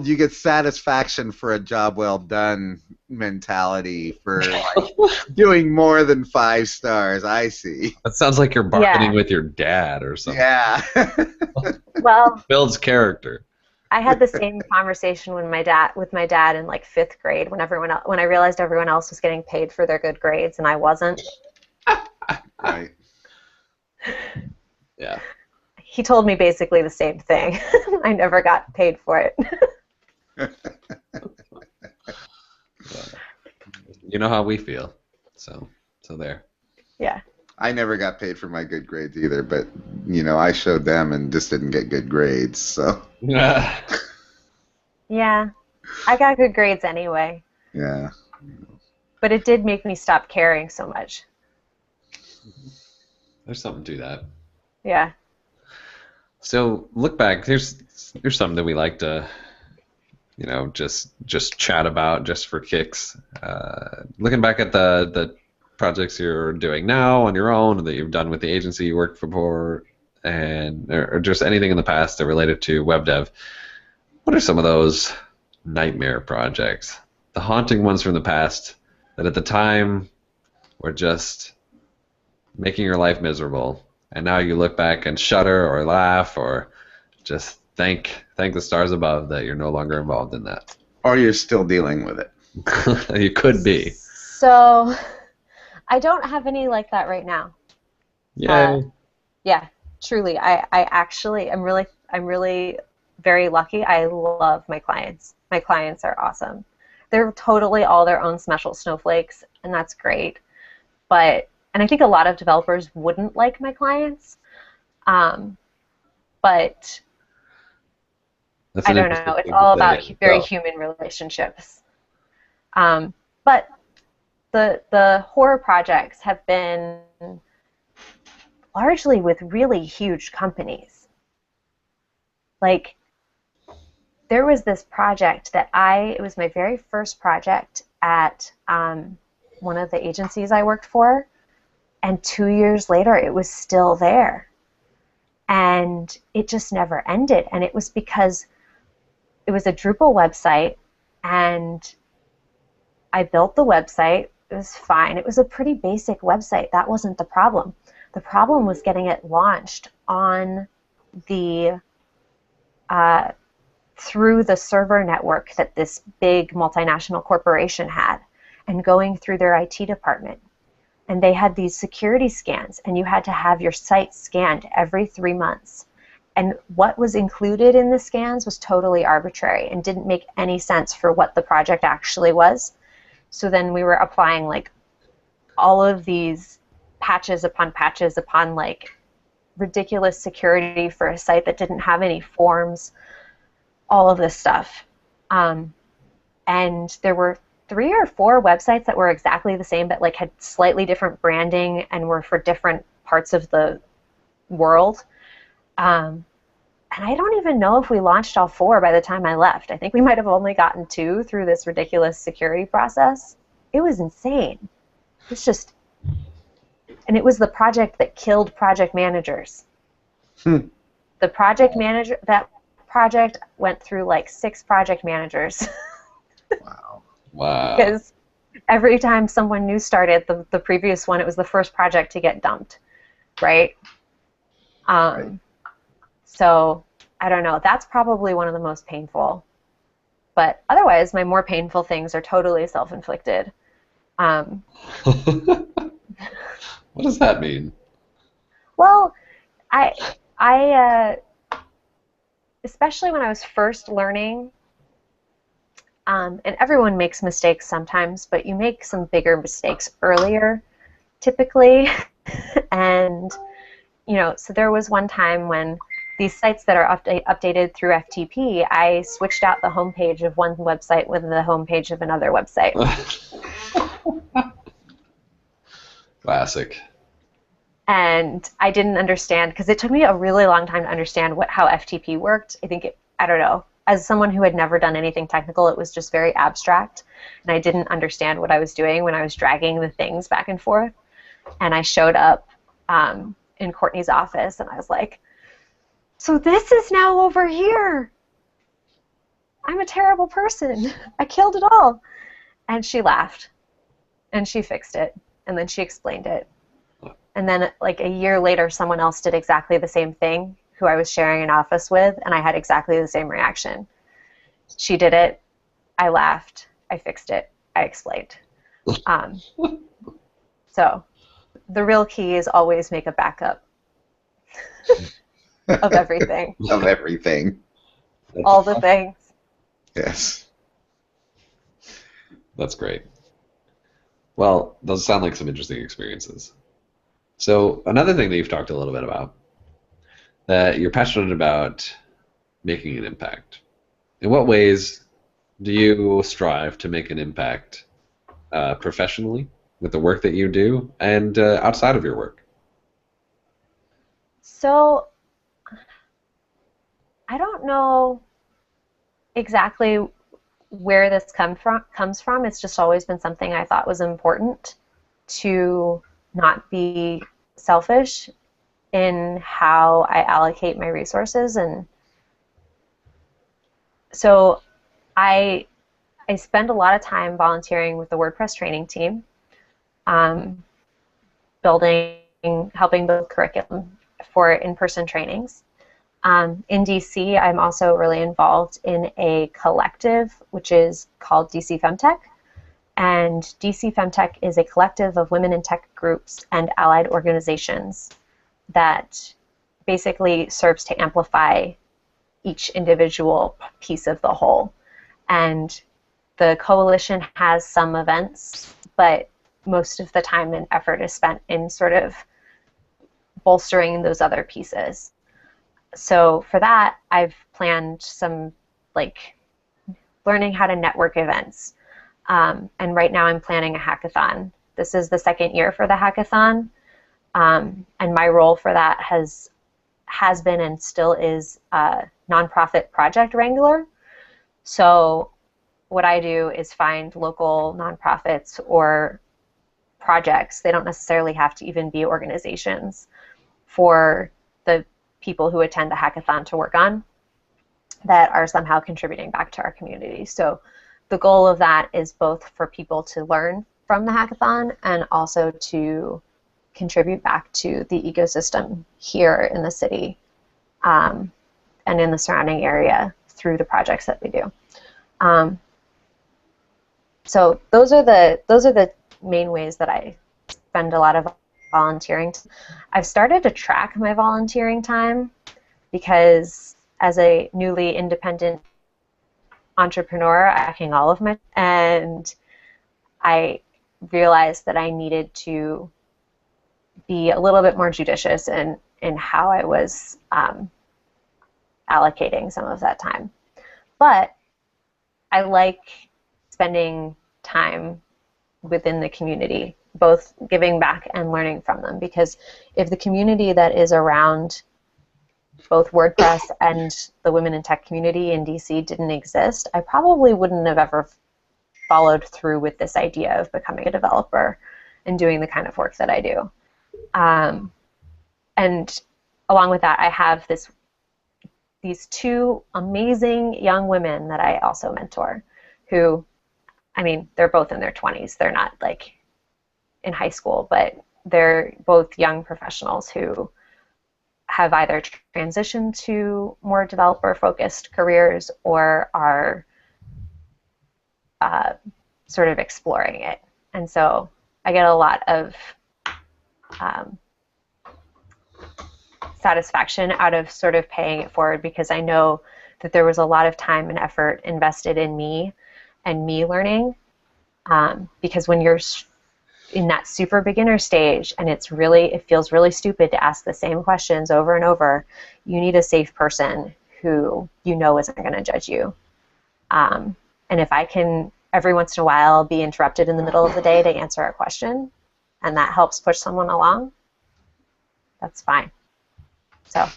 [SPEAKER 3] you get satisfaction for a job well done mentality for doing more than 5 stars. I see.
[SPEAKER 2] That sounds like you're bargaining with your dad or something.
[SPEAKER 3] Yeah.
[SPEAKER 1] Well,
[SPEAKER 2] builds character.
[SPEAKER 1] I had the same conversation with my dad in 5th grade when I realized everyone else was getting paid for their good grades and I wasn't.
[SPEAKER 3] Right.
[SPEAKER 2] Yeah.
[SPEAKER 1] He told me basically the same thing. I never got paid for it.
[SPEAKER 2] You know how we feel. So there.
[SPEAKER 1] Yeah.
[SPEAKER 3] I never got paid for my good grades either, but I showed them and just didn't get good grades, so.
[SPEAKER 1] Yeah. I got good grades anyway.
[SPEAKER 3] Yeah.
[SPEAKER 1] But it did make me stop caring so much.
[SPEAKER 2] There's something to that.
[SPEAKER 1] Yeah.
[SPEAKER 2] So look back. Here's something that we like to, just chat about just for kicks. Looking back at the projects you're doing now on your own, that you've done with the agency you worked for, or just anything in the past that related to web dev. What are some of those nightmare projects, the haunting ones from the past that at the time were just making your life miserable, and now you look back and shudder or laugh or just thank the stars above that you're no longer involved in that?
[SPEAKER 3] Or you're still dealing with it.
[SPEAKER 2] You could be.
[SPEAKER 1] So I don't have any like that right now.
[SPEAKER 2] Yeah.
[SPEAKER 1] Yeah, truly. I actually I'm really very lucky. I love my clients. My clients are awesome. They're totally all their own special snowflakes, and that's great. And I think a lot of developers wouldn't like my clients. But I don't know. It's all about very human relationships. But the horror projects have been largely with really huge companies. Like, there was this project that it was my very first project at one of the agencies I worked for, and 2 years later it was still there. And it just never ended. And it was because it was a Drupal website, and I built the website. It was fine. It was a pretty basic website. That wasn't the problem. The problem was getting it launched on the through the server network that this big multinational corporation had, and going through their IT department. And they had these security scans, and you had to have your site scanned every 3 months. And what was included in the scans was totally arbitrary and didn't make any sense for what the project actually was. So then we were applying like all of these patches upon like ridiculous security for a site that didn't have any forms, all of this stuff. And there were 3 or 4 websites that were exactly the same but like had slightly different branding and were for different parts of the world. And I don't even know if we launched all 4 by the time I left. I think we might have only gotten 2 through this ridiculous security process. It was insane. It was just... And it was the project that killed project managers. The project manager... That project went through like 6 project managers
[SPEAKER 2] Wow.
[SPEAKER 1] Because every time someone new started, the previous one, it was the first project to get dumped, right? So I don't know. That's probably one of the most painful. But otherwise, my more painful things are totally self-inflicted.
[SPEAKER 2] What does that mean?
[SPEAKER 1] Well, I especially when I was first learning, and everyone makes mistakes sometimes, but you make some bigger mistakes earlier, typically. And, so there was one time when these sites that are updated through FTP, I switched out the homepage of one website with the homepage of another website.
[SPEAKER 2] Classic.
[SPEAKER 1] And I didn't understand, because it took me a really long time to understand how FTP worked. I don't know. As someone who had never done anything technical, it was just very abstract, and I didn't understand what I was doing when I was dragging the things back and forth. And I showed up in Courtney's office, and I was like, so this is now over here. I'm a terrible person. I killed it all. And she laughed, and she fixed it, and then she explained it. And then like a year later, someone else did exactly the same thing, who I was sharing an office with, and I had exactly the same reaction. She did it. I laughed. I fixed it. I explained. So the real key is always make a backup of everything.
[SPEAKER 3] Of everything.
[SPEAKER 1] All the things.
[SPEAKER 3] Yes.
[SPEAKER 2] That's great. Well, those sound like some interesting experiences. So another thing that you've talked a little bit about, that you're passionate about making an impact. In what ways do you strive to make an impact professionally with the work that you do and outside of your work?
[SPEAKER 1] So I don't know exactly where this comes from. It's just always been something I thought was important, to not be selfish in how I allocate my resources. And so I spend a lot of time volunteering with the WordPress training team, helping build curriculum for in-person trainings. In DC, I'm also really involved in a collective which is called DC Femtech. And DC Femtech is a collective of women in tech groups and allied organizations that basically serves to amplify each individual piece of the whole. And the coalition has some events, but most of the time and effort is spent in sort of bolstering those other pieces. So for that, I've planned some learning how to network events. And right now I'm planning a hackathon. This is the second year for the hackathon. And my role for that has been and still is a nonprofit project wrangler. So what I do is find local nonprofits or projects. They don't necessarily have to even be organizations, for the people who attend the hackathon to work on, that are somehow contributing back to our community. So the goal of that is both for people to learn from the hackathon and also to contribute back to the ecosystem here in the city and in the surrounding area through the projects that we do. So those are the main ways that I spend a lot of volunteering. I've started to track my volunteering time, because as a newly independent entrepreneur, I'm tracking all of my, and I realized that I needed to be a little bit more judicious in how I was allocating some of that time. But I like spending time within the community, both giving back and learning from them, because if the community that is around both WordPress and the women in tech community in DC didn't exist, I probably wouldn't have ever followed through with this idea of becoming a developer and doing the kind of work that I do. And along with that, I have these two amazing young women that I also mentor, who I mean, they're both in their 20s. They're not like in high school, but they're both young professionals who have either transitioned to more developer-focused careers or are sort of exploring it. And so I get a lot of satisfaction out of sort of paying it forward, because I know that there was a lot of time and effort invested in me and me learning, because when you're in that super beginner stage and it feels really stupid to ask the same questions over and over, you need a safe person who you know isn't going to judge you. And if I can every once in a while be interrupted in the middle of the day to answer a question, and that helps push someone along, that's fine. So,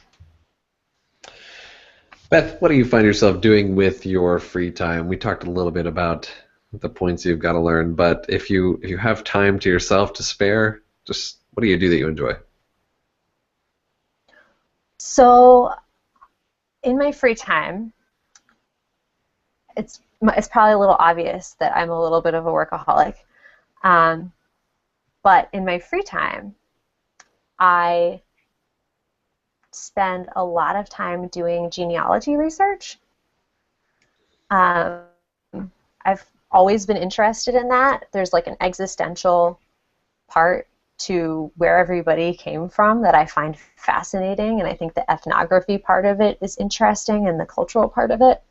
[SPEAKER 2] Beth, what do you find yourself doing with your free time? We talked a little bit about the points you've got to learn, but if you have time to yourself to spare, just what do you do that you enjoy?
[SPEAKER 1] So in my free time, it's probably a little obvious that I'm a little bit of a workaholic, but in my free time, I spend a lot of time doing genealogy research. I've always been interested in that. There's like an existential part to where everybody came from that I find fascinating, and I think the ethnography part of it is interesting and the cultural part of it.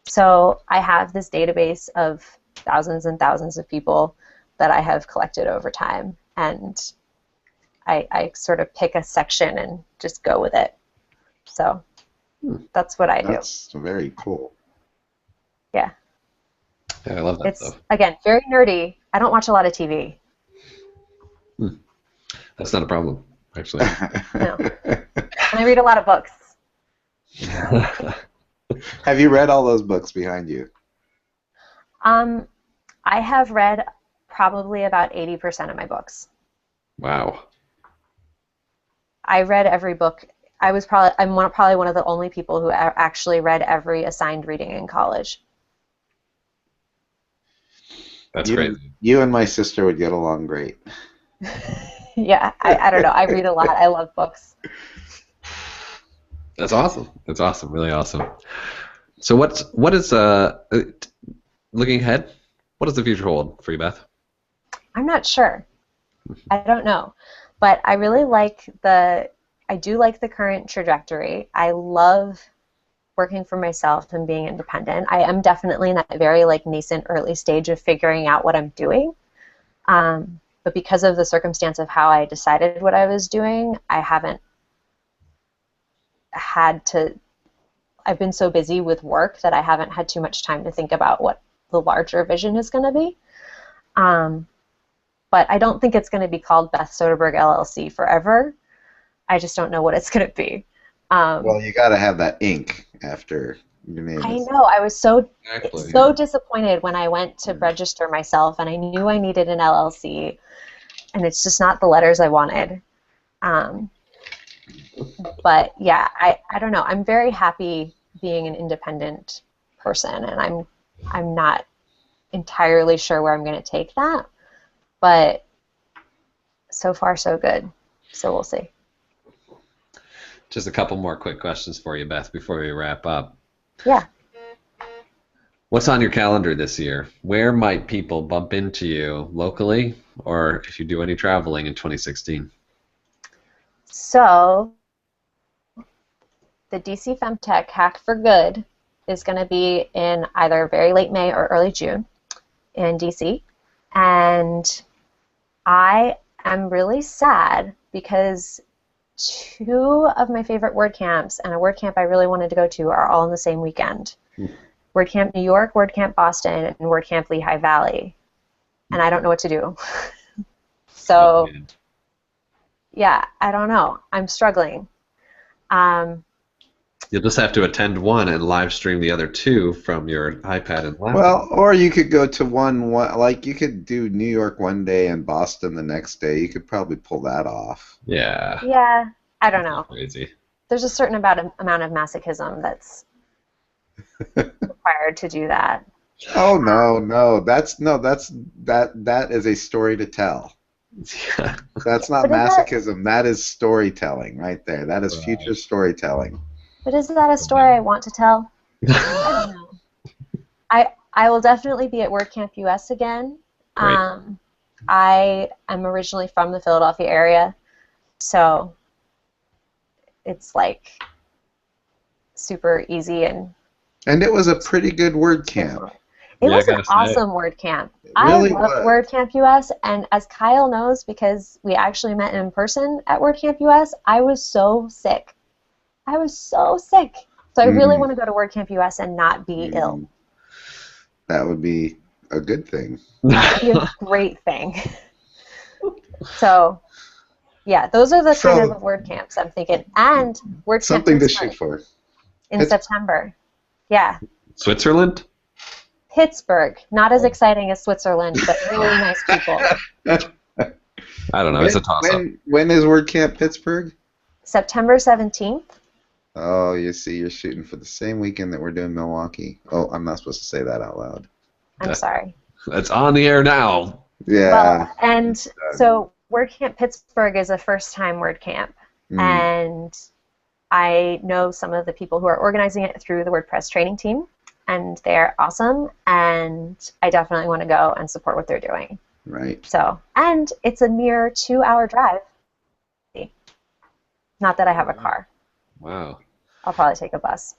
[SPEAKER 1] So I have this database of thousands and thousands of people that I have collected over time, and I sort of pick a section and just go with it. So that's what I do.
[SPEAKER 3] That's very cool.
[SPEAKER 1] Yeah.
[SPEAKER 2] Yeah, I love that
[SPEAKER 1] It's,
[SPEAKER 2] stuff.
[SPEAKER 1] again, very nerdy. I don't watch a lot of TV.
[SPEAKER 2] That's not a problem, actually.
[SPEAKER 1] No. And I read a lot of books.
[SPEAKER 3] Have you read all those books behind you?
[SPEAKER 1] I have read probably about 80% of my books.
[SPEAKER 2] Wow.
[SPEAKER 1] I read every book. I'm probably one of the only people who actually read every assigned reading in college.
[SPEAKER 2] That's crazy.
[SPEAKER 3] You and my sister would get along great.
[SPEAKER 1] Yeah, I don't know. I read a lot. I love books.
[SPEAKER 2] That's awesome. That's awesome. Really awesome. So what is looking ahead? What does the future hold for you, Beth?
[SPEAKER 1] I'm not sure. I don't know, but I really I do like the current trajectory. I love working for myself and being independent. I am definitely in that very like nascent early stage of figuring out what I'm doing. But because of the circumstance of how I decided what I was doing, I haven't had to. I've been so busy with work that I haven't had too much time to think about what the larger vision is going to be. But I don't think it's going to be called Beth Soderberg LLC forever. I just don't know what it's going to be.
[SPEAKER 3] Well, you got to have that ink after your name.
[SPEAKER 1] I know. I was so disappointed when I went to register myself, and I knew I needed an LLC, and it's just not the letters I wanted. But yeah, I don't know. I'm very happy being an independent person, and I'm not entirely sure where I'm going to take that, but so far so good. So we'll see.
[SPEAKER 2] Just a couple more quick questions for you, Beth, before we wrap up.
[SPEAKER 1] Yeah.
[SPEAKER 2] What's on your calendar this year? Where might people bump into you locally, or if you do any traveling in 2016?
[SPEAKER 1] So the DC Femtech Hack for Good is going to be in either very late May or early June in DC. And I am really sad because 2 of my favorite WordCamps and a WordCamp I really wanted to go to are all in the same weekend. WordCamp New York, WordCamp Boston, and WordCamp Lehigh Valley. And I don't know what to do. So, yeah, I don't know. I'm struggling.
[SPEAKER 2] You'll just have to attend one and live stream the other 2 from your iPad and laptop.
[SPEAKER 3] Well, or you could go to one like you could do New York one day and Boston the next day. You could probably pull that off.
[SPEAKER 2] Yeah.
[SPEAKER 1] Yeah, I don't know.
[SPEAKER 2] Crazy.
[SPEAKER 1] There's a certain amount of masochism that's required to do that.
[SPEAKER 3] Oh no, that is a story to tell.
[SPEAKER 2] Yeah.
[SPEAKER 3] That's not
[SPEAKER 1] But is that
[SPEAKER 3] masochism. That is storytelling right there. That is future
[SPEAKER 2] Right.
[SPEAKER 3] storytelling.
[SPEAKER 1] but is that a story I want to tell? I don't know. I will definitely be at WordCamp US again.
[SPEAKER 2] Great.
[SPEAKER 1] I am originally from the Philadelphia area, so it's like super easy and
[SPEAKER 3] And it was a pretty good word camp.
[SPEAKER 1] straightforward. It
[SPEAKER 2] Yeah, I
[SPEAKER 1] was an
[SPEAKER 2] gotta say.
[SPEAKER 1] awesome WordCamp.
[SPEAKER 3] It
[SPEAKER 1] I
[SPEAKER 3] really
[SPEAKER 1] loved
[SPEAKER 3] was.
[SPEAKER 1] WordCamp US, and as Kyle knows, because we actually met in person at WordCamp US, I was so sick. I was so sick. So I really
[SPEAKER 3] Mm,
[SPEAKER 1] want to go to WordCamp US and not be ill.
[SPEAKER 3] that would be a good thing.
[SPEAKER 1] That would be a great thing. So, yeah, those are the kind of
[SPEAKER 3] So
[SPEAKER 1] WordCamps I'm thinking. And WordCamp
[SPEAKER 3] something to shoot
[SPEAKER 1] Pittsburgh
[SPEAKER 3] for.
[SPEAKER 1] in
[SPEAKER 3] Pitts-
[SPEAKER 1] September. Yeah,
[SPEAKER 2] Switzerland?
[SPEAKER 1] Pittsburgh. Not as exciting as Switzerland, but really nice people.
[SPEAKER 2] I don't know. It's a toss-up.
[SPEAKER 3] when is WordCamp Pittsburgh?
[SPEAKER 1] September 17th.
[SPEAKER 3] Oh, you see, you're shooting for the same weekend that we're doing Milwaukee. Oh, I'm not supposed to say that out loud.
[SPEAKER 1] I'm sorry.
[SPEAKER 2] It's on the air now.
[SPEAKER 3] Yeah.
[SPEAKER 1] Well, and so WordCamp Pittsburgh is a first-time WordCamp,
[SPEAKER 3] Mm,
[SPEAKER 1] and I know some of the people who are organizing it through the WordPress training team, and they're awesome, and I definitely want to go and support what they're doing.
[SPEAKER 3] right.
[SPEAKER 1] So, and it's a mere 2-hour drive. Not that I have a car.
[SPEAKER 2] Wow.
[SPEAKER 1] I'll probably take a bus.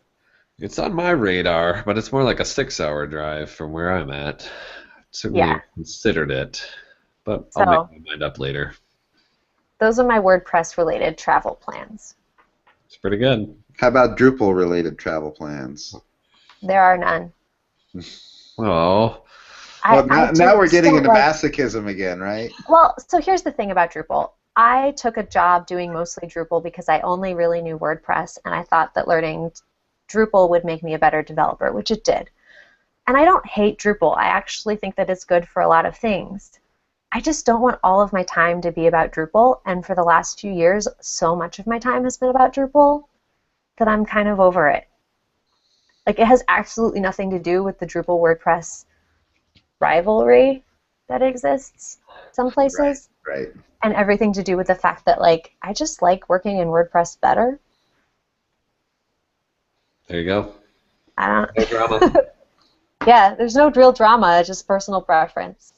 [SPEAKER 2] It's on my radar, but it's more like a 6-hour drive from where I'm at. Certainly
[SPEAKER 1] Yeah.
[SPEAKER 2] considered it, but
[SPEAKER 1] So-
[SPEAKER 2] I'll make my mind up later.
[SPEAKER 1] Those are my WordPress-related travel plans.
[SPEAKER 2] It's pretty good.
[SPEAKER 3] How about Drupal-related travel plans?
[SPEAKER 1] There are none.
[SPEAKER 2] Oh,
[SPEAKER 3] Well, now we're getting into
[SPEAKER 1] like,
[SPEAKER 3] masochism again, right?
[SPEAKER 1] Well, so here's the thing about Drupal. I took a job doing mostly Drupal because I only really knew WordPress, and I thought that learning Drupal would make me a better developer, which it did. And I don't hate Drupal. I actually think that it's good for a lot of things. I just don't want all of my time to be about Drupal, and for the last few years, so much of my time has been about Drupal that I'm kind of over it. Like, it has absolutely nothing to do with the Drupal WordPress rivalry that exists some places,
[SPEAKER 3] Right.
[SPEAKER 1] and everything to do with the fact that, like, I just like working in WordPress better.
[SPEAKER 2] there you go.
[SPEAKER 1] I don't.
[SPEAKER 2] No drama.
[SPEAKER 1] Yeah, there's no real drama, it's just personal preference.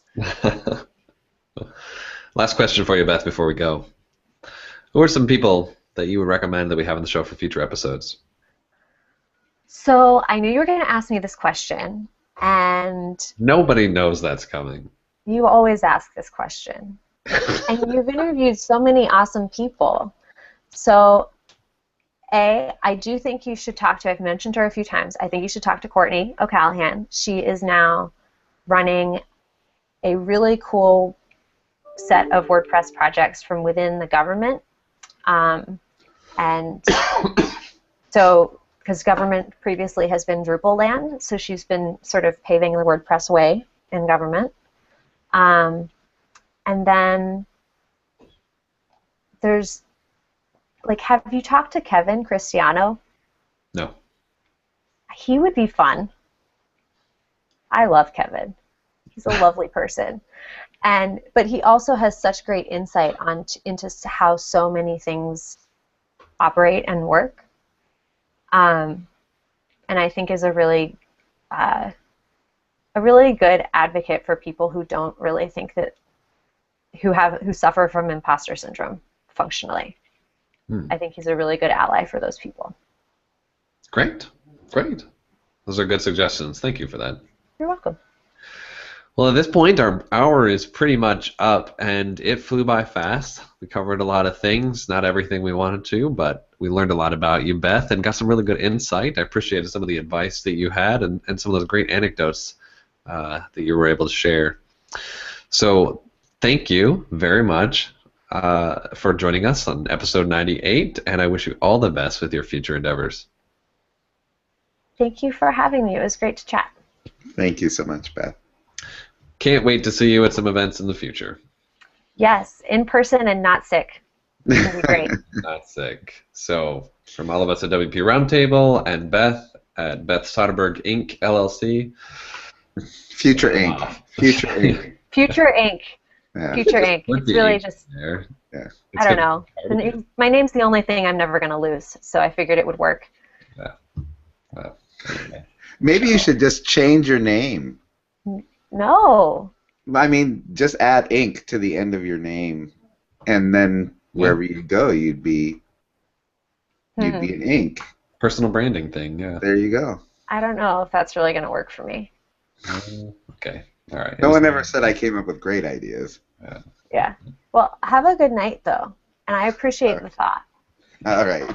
[SPEAKER 2] Last question for you, Beth, before we go. Who are some people that you would recommend that we have on the show for future episodes?
[SPEAKER 1] So I knew you were going to ask me this question, and
[SPEAKER 2] Nobody knows that's coming.
[SPEAKER 1] you always ask this question. And you've interviewed so many awesome people. So, I do think you should talk to, I've mentioned her a few times, I think you should talk to Courtney O'Callahan. She is now running a really cool set of WordPress projects from within the government. And so, because government previously has been Drupal land, so she's been sort of paving the WordPress way in government. And then there's, like, have you talked to Kevin Cristiano?
[SPEAKER 2] No.
[SPEAKER 1] He would be fun. I love Kevin. He's a lovely person. But he also has such great insight into how so many things operate and work. And I think is a really good advocate for people who don't really think that, who suffer from imposter syndrome functionally. I think he's a really good ally for those people.
[SPEAKER 2] Great. Great. Those are good suggestions. Thank you for that.
[SPEAKER 1] You're welcome.
[SPEAKER 2] Well, at this point, our hour is pretty much up, and it flew by fast. We covered a lot of things, not everything we wanted to, but we learned a lot about you, Beth, and got some really good insight. I appreciated some of the advice that you had and some of those great anecdotes that you were able to share. So thank you very much for joining us on episode 98, and I wish you all the best with your future endeavors.
[SPEAKER 1] Thank you for having me. It was great to chat.
[SPEAKER 3] Thank you so much, Beth.
[SPEAKER 2] Can't wait to see you at some events in the future.
[SPEAKER 1] Yes, in person and not sick. It'll be great.
[SPEAKER 2] Not sick. So, from all of us at WP Roundtable and Beth at Beth Soderberg Inc. LLC,
[SPEAKER 3] Future Inc. Future Inc.
[SPEAKER 1] Future Inc.
[SPEAKER 3] Yeah.
[SPEAKER 1] Future Inc. It's really just.
[SPEAKER 2] There.
[SPEAKER 3] Yeah.
[SPEAKER 1] I don't know. My name's the only thing I'm never going to lose, so I figured it would work.
[SPEAKER 2] Yeah. Well, anyway.
[SPEAKER 3] Maybe you should just change your name.
[SPEAKER 1] No.
[SPEAKER 3] I mean, just add Inc. to the end of your name, and then wherever you go, you'd be an Inc.
[SPEAKER 2] Personal branding thing, yeah.
[SPEAKER 3] There you go.
[SPEAKER 1] I don't know if that's really going to work for me.
[SPEAKER 2] Okay. All right.
[SPEAKER 3] No one ever said I came up with great ideas.
[SPEAKER 1] Yeah. Well, have a good night, though, and I appreciate the thought.
[SPEAKER 3] All right.